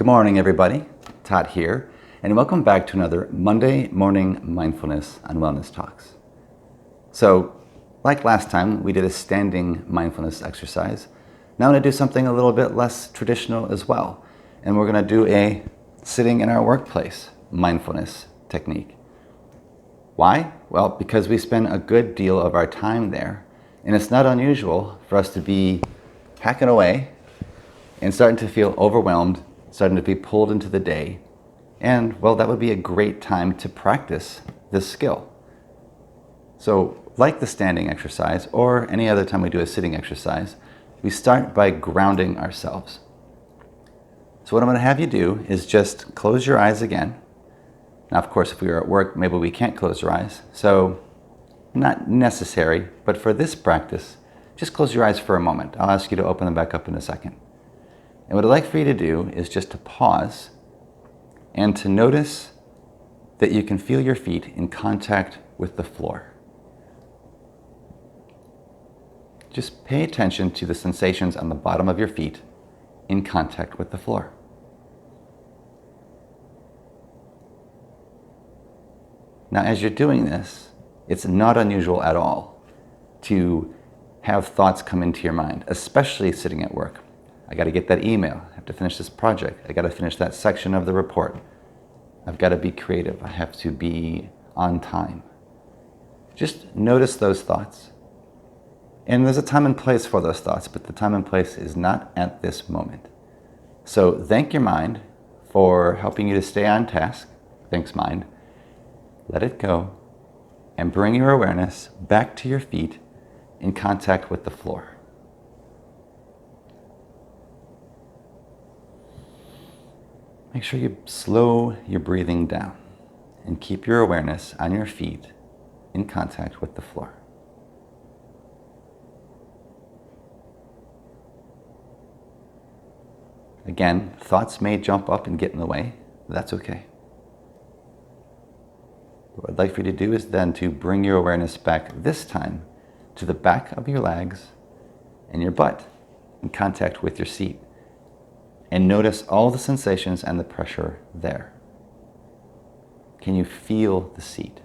morning, everybody. Todd here, and welcome back to another Monday morning mindfulness and wellness talks. So, like last time, we did a standing mindfulness exercise. Now I'm going to do something a little bit less traditional as well, and we're going to do a sitting in our workplace mindfulness technique. Why? Well, because we spend a good deal of our time there, and it's not unusual for us to be hacking away and starting to feel overwhelmed, starting to be pulled into the day. And, well, that would be a great time to practice this skill. So, like the standing exercise, or any other time we do a sitting exercise, we start by grounding ourselves. So what I'm going to have you do is just close your eyes again. Now, of course, if we were at work, maybe we can't close our eyes. So, not necessary, but for this practice, just close your eyes for a moment. I'll ask you to open them back up in a second. And what I'd like for you to do is just to pause and to notice that you can feel your feet in contact with the floor. Just pay attention to the sensations on the bottom of your feet in contact with the floor. Now, as you're doing this, it's not unusual at all to have thoughts come into your mind, especially sitting at work. I got to get that email. I have to finish this project. I got to finish that section of the report. I've got to be creative. I have to be on time. Just notice those thoughts. And there's a time and place for those thoughts, but the time and place is not at this moment. So thank your mind for helping you to stay on task. Thanks, mind. Let it go and bring your awareness back to your feet in contact with the floor. Make sure you slow your breathing down and keep your awareness on your feet in contact with the floor. Again, thoughts may jump up and get in the way. That's okay. What I'd like for you to do is then to bring your awareness back this time to the back of your legs and your butt in contact with your seat. And notice all the sensations and the pressure there. Can you feel the seat?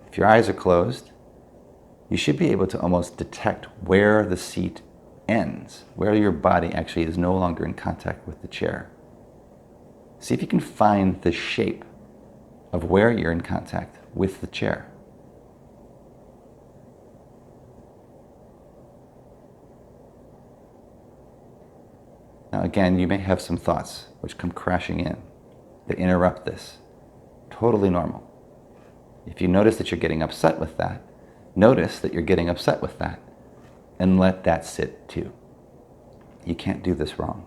If your eyes are closed, you should be able to almost detect where the seat ends, where your body actually is no longer in contact with the chair. See if you can find the shape of where you're in contact with the chair. Now again, you may have some thoughts which come crashing in that interrupt this. Totally normal. If you notice that you're getting upset with that, notice that you're getting upset with that and let that sit too. You can't do this wrong.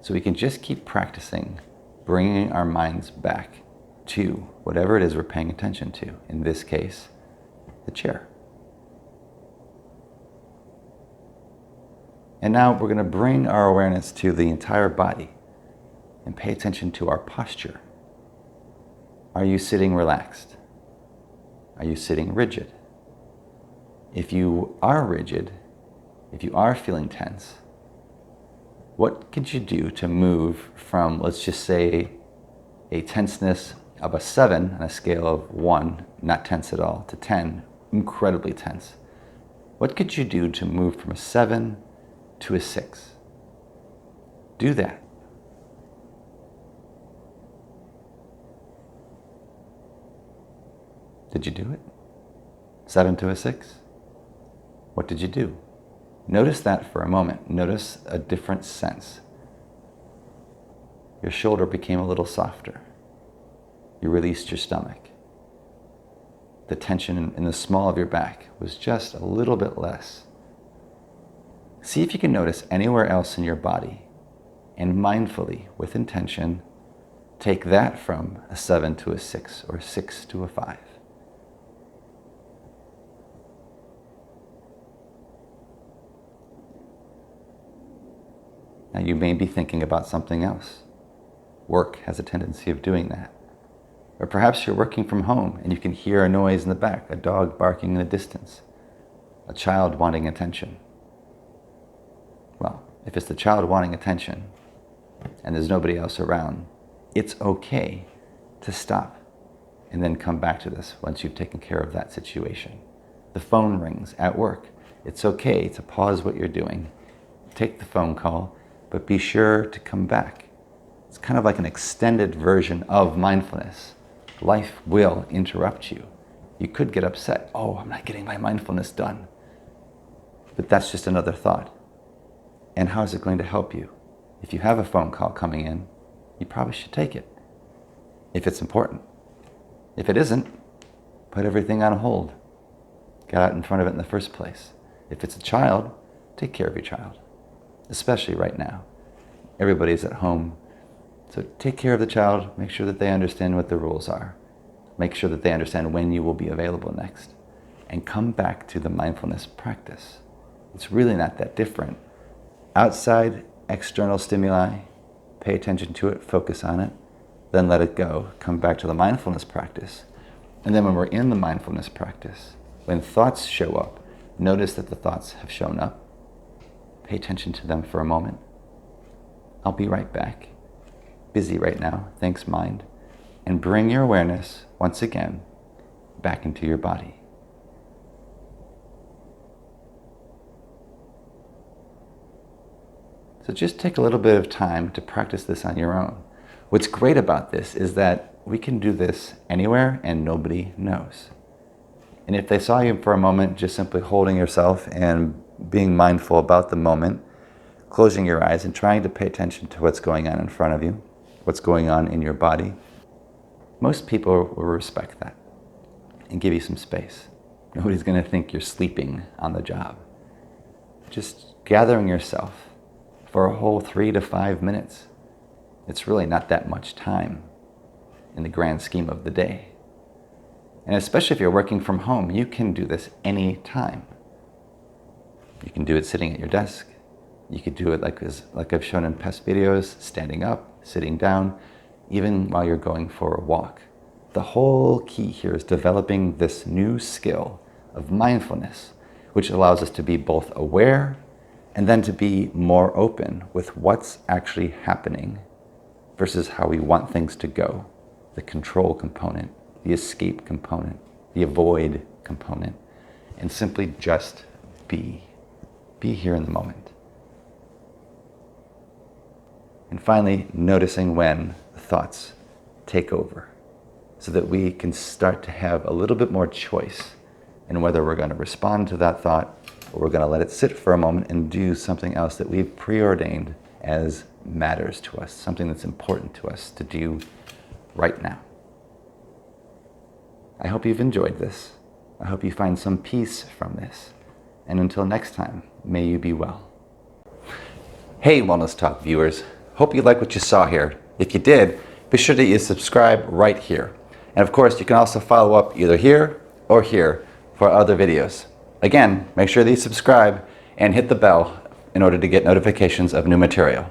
So we can just keep practicing bringing our minds back to whatever it is we're paying attention to. In this case, the chair. And now we're going to bring our awareness to the entire body and pay attention to our posture. Are you sitting relaxed? Are you sitting rigid? If you are rigid, if you are feeling tense, what could you do to move from, let's just say, a tenseness of a 7 on a scale of 1, not tense at all, to 10, incredibly tense? What could you do to move from a 7 to a 6? Do that. Did you do it? 7 to a 6? What did you do? Notice that for a moment. Notice a different sense. Your shoulder became a little softer. You released your stomach. The tension in the small of your back was just a little bit less. See if you can notice anywhere else in your body, and mindfully, with intention, take that from a 7 to a 6 or a 6 to a 5. Now you may be thinking about something else. Work has a tendency of doing that. Or perhaps you're working from home and you can hear a noise in the back, a dog barking in the distance, a child wanting attention. Well, If it's the child wanting attention and there's nobody else around, it's okay to stop and then come back to this once you've taken care of that situation. The phone rings at work. It's okay to pause what you're doing, take the phone call, but be sure to come back. It's kind of like an extended version of mindfulness. Life will interrupt you. You could get upset. Oh, I'm not getting my mindfulness done. But that's just another thought. And how is it going to help you? If you have a phone call coming in, you probably should take it, if it's important. If it isn't, put everything on hold. Get out in front of it in the first place. If it's a child, take care of your child, especially right now. Everybody's at home, so take care of the child. Make sure that they understand what the rules are. Make sure that they understand when you will be available next. And come back to the mindfulness practice. It's really not that different. Outside, external stimuli, pay attention to it, focus on it, then let it go. Come back to the mindfulness practice. And then when we're in the mindfulness practice, when thoughts show up, notice that the thoughts have shown up. Pay attention to them for a moment. I'll be right back. Busy right now, thanks mind. And bring your awareness, once again, back into your body. So just take a little bit of time to practice this on your own. What's great about this is that we can do this anywhere and nobody knows. And if they saw you for a moment just simply holding yourself and being mindful about the moment, closing your eyes and trying to pay attention to what's going on in front of you, what's going on in your body, most people will respect that and give you some space. Nobody's going to think you're sleeping on the job. Just gathering yourself for a whole 3 to 5 minutes. It's really not that much time in the grand scheme of the day. And especially if you're working from home, you can do this any time. You can do it sitting at your desk. You could do it like I've shown in past videos, standing up, sitting down, even while you're going for a walk. The whole key here is developing this new skill of mindfulness, which allows us to be both aware and then to be more open with what's actually happening versus how we want things to go. The control component, the escape component, the avoid component, and simply just be. Be here in the moment. And finally, noticing when the thoughts take over so that we can start to have a little bit more choice in whether we're going to respond to that thought or we're going to let it sit for a moment and do something else that we've preordained as matters to us, something that's important to us to do right now. I hope you've enjoyed this. I hope you find some peace from this. And until next time, may you be well. Hey, Wellness Talk viewers. Hope you like what you saw here. If you did, be sure that you subscribe right here. And of course, you can also follow up either here or here for other videos. Again, make sure that you subscribe and hit the bell in order to get notifications of new material.